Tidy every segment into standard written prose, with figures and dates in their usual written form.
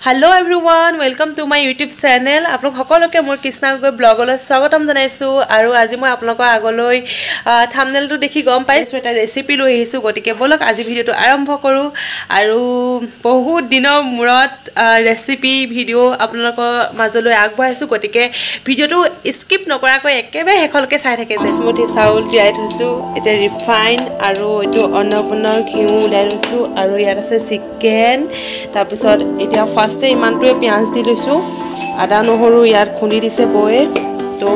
Hello everyone, welcome to my YouTube channel. আপোনাক সকলোকে মোৰ কৃষ্ণা গগৈ ব্লগলৈ স্বাগতম জনাইছো আৰু আজি মই আপোনালোকৰ আগলৈ থাম্বনেলটো দেখি গম পাইছো এটা ৰেচিপি লৈ আহিছো গতিকে বলক আজি ভিডিওটো আৰম্ভ কৰো আৰু বহুত দিনৰ মূৰত ৰেচিপি ভিডিও আপোনালোকৰ মাজলৈ আগবঢ়াইছো গতিকে ভিডিওটো স্কিপ নকৰাকৈ একেবাৰে হেকলকে চাই থাকে স্মুথি চাউল তিয়াই থৈছো এটা ৰিফাইন আৰু এটো অন্নপূৰ্ণৰ ঘিউ উলাই লৈছো আৰু ইয়াত আছে চিকেন তাৰ পিছত এতিয়া ফাৰ্ষ্টে ইমানটোৱে পিয়াজ দি লৈছো আদা নহৰু ইয়াত খুন্দি দিছে বয়ে তো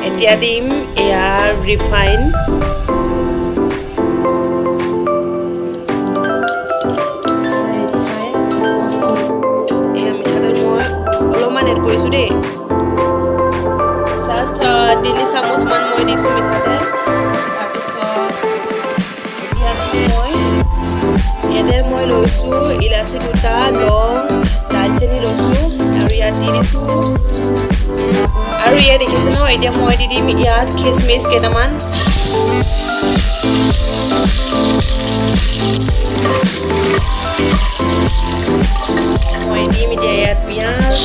এতিয়া দিম ইয়াৰ ৰিফাইন এয়া মিঠাতেল মই অলপমান এড কৰিছো দেই জাষ্ট 3 চামুচ মান মই দিছো মিঠাতেল এদেৰ মই লৈছো ইলাচি দুটা লং দালচেনি লৈছো আৰু ইয়াত দি দিছো আৰু ইয়া দেখিছে ন এতিয়া মই দি দিম ইয়াত খিচমিচ কেটামান মই দিম এতিয়া ইয়াত পিয়াজ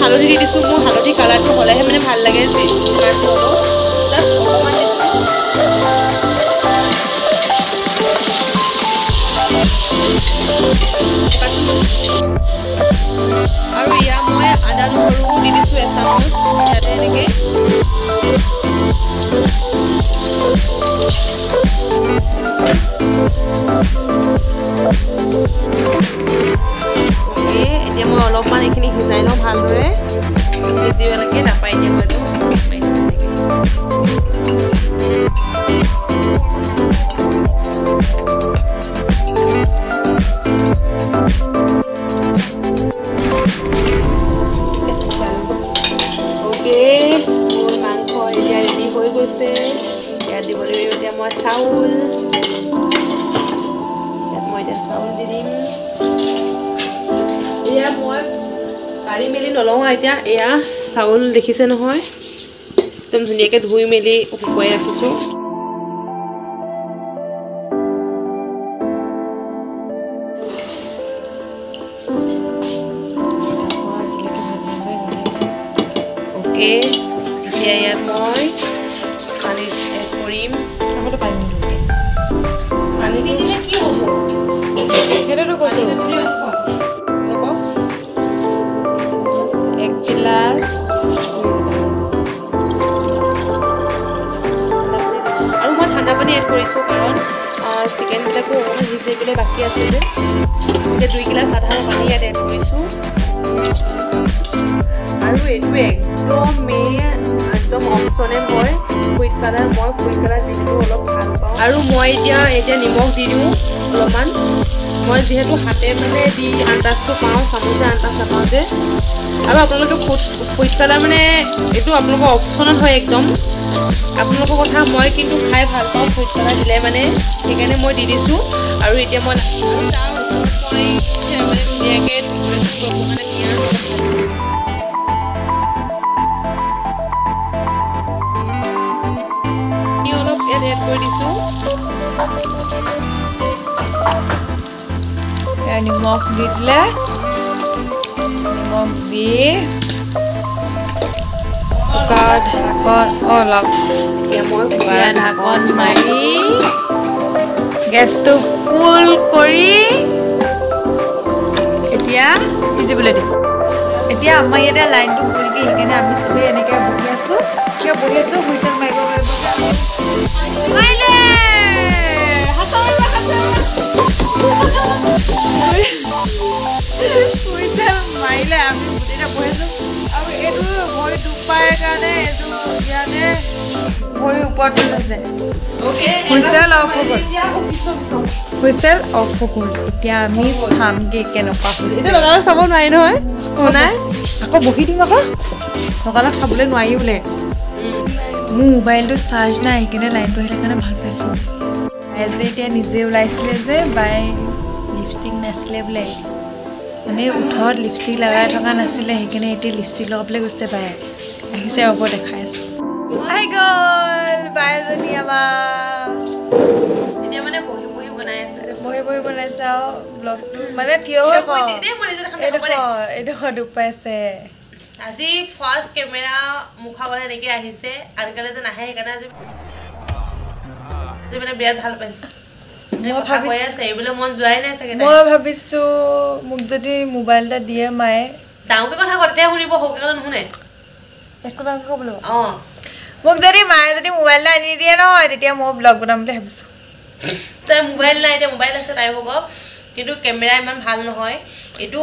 হালধি দি দিছো মোৰ হালধি কালাৰটো হলেহে মানে ভাল লাগে যে যিমানটো হ'ব জাস্ট অকমান আৰু ইয়া মই আদা নহৰু দি দিছো 1 চামুচ ইয়াতে এনেকে এতিয়া মই অলপমান এখিনি হিজাই লওঁ ভালদৰে ভিজিবলৈকে নাপাই দিয়া মইতো ওকে মোৰ মাংস এতিয়া ৰেডি হৈ গৈছে ইয়াত দিব লাগিব এতিয়া মই চাউল ইয়াত মই এতিয়া চাউল দি দিম এয়া মই কাৰি মেলি নলওঁ এতিয়া এয়া চাউল দেখিছে নহয় একদম ধুনীয়াকৈ ধুই মেলি শুকুৱাই ৰাখিছোঁ অ'কে এতিয়া ইয়াত মই পানী এড কৰিম পানী দি দিলে কি হ'ব সেইটোতো কৈছোঁ আৰু মই ঠাণ্ডা পানী এড কৰিছোঁ কাৰণ চিকেনবিলাকো অকণমান সিজিবলৈ বাকী আছে যে এতিয়া 2 গিলাচ আধা পানী ইয়াত এড কৰিছোঁ আৰু এইটো একদম অপশ্যনেল হয় ফুড কালাৰ মই ফুড কালাৰ যিহেতু অলপ ভাল পাওঁ আৰু মই এতিয়া নিমখ দি দিওঁ অলপমান মই যিহেতু হাতে মানে দি আন্দাজটো পাওঁ চামুচে আন্দাজ নাপাওঁ যে আৰু আপোনালোকে ফুড কালাৰ মানে এইটো আপোনালোকৰ অপশ্যনেল হয় একদম আপোনালোকৰ কথা মই কিন্তু খাই ভাল পাওঁ ফুড কালাৰ দিলে মানে সেইকাৰণে মই দি দিছোঁ আৰু এতিয়া মই মানে ধুনীয়াকৈ মানে পিঁয়াজ অলপ ইয়াত এড কৰি দিছোঁ নিমখ দি দিলে নিমখ দি ঢাকন মাৰি গেছটো ফুল কৰি এতিয়া সিজিবলৈ দিম এতিয়া আমাৰ ইয়াতে লাইনটো ফুলকৈ সেইকাৰণে আমি চবেই এনেকৈ বহি আছোঁ কিয় বহি আছোঁ হুইচেল মাৰিব হুইচেল মাৰিলে আমি গোটেইটা বহি আছোঁ আৰু এইটো মই পায় কাৰণে এইটো ইয়াতে ভৰি ওপৰত আছে হুইচেল অফ হৈ গ'ল হুইচেল অফ হৈ গ'ল এতিয়া আমি চামগৈ কেনেকুৱা এতিয়া লগালগ চাব নোৱাৰি নহয় নাই আকৌ বহি দিম আকৌ লগালগ চাবলৈ নোৱাৰি বোলে মোৰ মোবাইলটো চাৰ্জ নাই সেইকাৰণে লাইনটো আহিলে কাৰণে ভাল পাইছোঁ যে এতিয়া নিজে ওলাইছিলে যে বাই লিপষ্টিক নাছিলে বোলে মানে ওঠৰত লিপষ্টিক লগাই থকা নাছিলে সেইকাৰণে এতিয়া লিপষ্টিক লগাবলৈ গৈছে বাই আহিছে হ'ব দেখাই আছোঁ আহি গ'ল বাইজনী আমাৰ এতিয়া মানে বহি বহি বনাই আছে বহি বহি বনাইছে আৰু ব্লগটো মানে থিয় হৈ এইডোখৰ দুখ পাইছে আজি ফাৰ্ষ্ট কেমেৰা মুখাবলৈ এনেকৈ আহিছে আজিকালি যে নাহে সেইকাৰণে আজি মানে বিৰাট ভাল পাইছে মই ভাবিছোঁ মোক যদি মোবাইল এটা দিয়ে মায়ে ডাঙৰকৈ কথা কওঁ তেতিয়া শুনিব সৰুকৈ কথা নুশুনে একো ডাঙৰকৈ ক'ব লাগিব অঁ মোক যদি মায়ে যদি মোবাইল এটা আনি দিয়ে নহয় তেতিয়া মই ব্লগ বনাম বুলি ভাবিছোঁ তাই মোবাইল নাই এতিয়া মোবাইল আছে তাই হ'ব কিন্তু কেমেৰা ইমান ভাল নহয় এইটো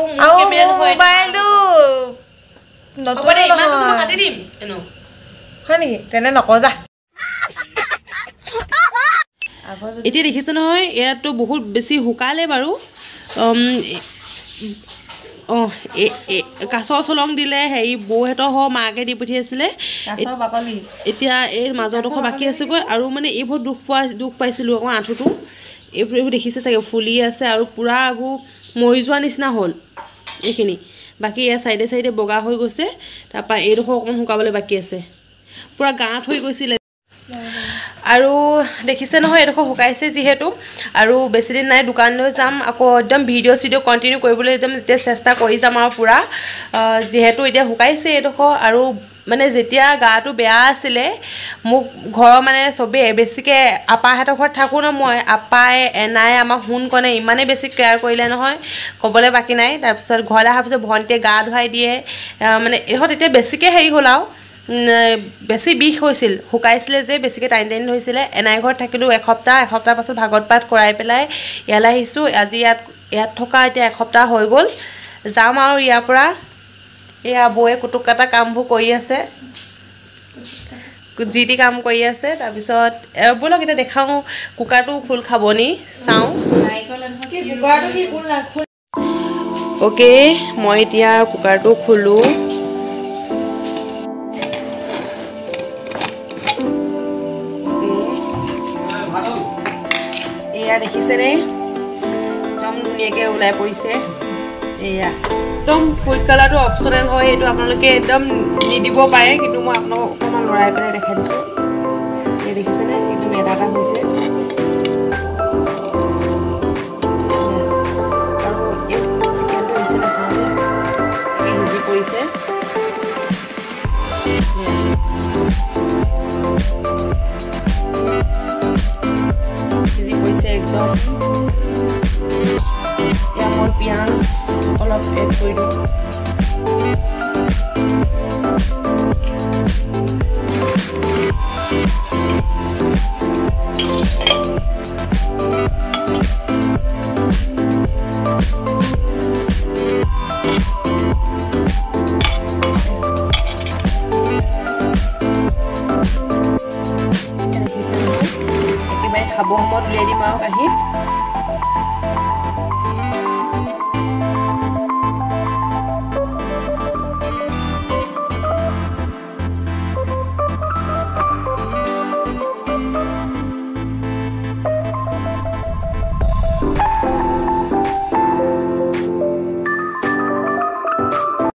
মোবাইলটো কাটি দিম হয় নেকি তেনে নকওঁ যা এতিয়া দেখিছে নহয় ইয়াতো বহুত বেছি শুকালে বাৰু অঁ কাছৰ চলং দিলে হেৰি বৌহঁতৰ হ মাকে দি পঠিয়াইছিলে এতিয়া এই মাজৰডোখৰ বাকী আছেগৈ আৰু মানে এইবোৰ দুখ পাইছিলোঁ আকৌ আঁঠুটো এইবোৰ দেখিছে চাগে ফুলি আছে আৰু পূৰা এইবোৰ মৰি যোৱা নিচিনা হ'ল এইখিনি বাকী ইয়াৰ চাইডে চাইডে বগা হৈ গৈছে তাৰপৰা এইডোখৰ অকণমান শুকাবলৈ বাকী আছে পূৰা গাঁত হৈ গৈছিলে আৰু দেখিছে নহয় এইডোখৰ শুকাইছে যিহেতু আৰু বেছিদিন নাই দোকানলৈ যাম আকৌ একদম ভিডিঅ' কণ্টিনিউ কৰিবলৈ একদম এতিয়া চেষ্টা কৰি যাম আৰু পূৰা যিহেতু এতিয়া শুকাইছে এইডোখৰ আৰু মানে যেতিয়া গাটো বেয়া আছিলে মোক ঘৰৰ মানে চবেই বেছিকৈ আপাহঁতৰ ঘৰত থাকোঁ ন মই আপাই এনাই আমাক সোণ কণে ইমানেই বেছি কেয়াৰ কৰিলে নহয় ক'বলৈ বাকী নাই তাৰপিছত ঘৰলৈ অহাৰ পিছত ভণ্টিয়ে গা ধুৱাই দিয়ে মানে ইহঁত এতিয়া বেছিকৈ হেৰি হ'ল আৰু বেছি বিষ হৈছিল শুকাইছিলে যে বেছিকৈ টাইন হৈছিলে এনাই ঘৰত থাকিলোঁ এসপ্তাহ পাছত ভাগত পাত কৰাই পেলাই ইয়ালৈ আহিছোঁ আজি ইয়াত থকা এতিয়া এসপ্তাহ হৈ গ'ল যাম আৰু ইয়াৰ পৰা এয়া বৌয়ে কুটুক কাটা কামবোৰ কৰি আছে যি টি কাম কৰি আছে তাৰপিছত ব'লক এতিয়া দেখাওঁ কুকাৰটো খোল খাব নি চাওঁ অ'কে মই এতিয়া কুকাৰটো খোলোঁ এয়া দেখিছেনে একদম ধুনীয়াকৈ ওলাই পৰিছে এয়া একদম ফুড কালাৰটো অপশ্যনেল হয় সেইটো আপোনালোকে একদম নিদিব পাৰে কিন্তু মই আপোনালোকক অকণমান লৰাই পেলাই দেখাই দিছোঁ এয়া দেখিছেনে একদম এটা হৈছে আৰু এই চিকেনটো আহিছিলে চাওঁতে সিজি পৰিছে একদম এতিয়া মই পিঁয়াজ অলপ এড কৰি দিওঁ একেবাৰে খাব সময়ত উলিয়াই দিম আৰু কাঁহীত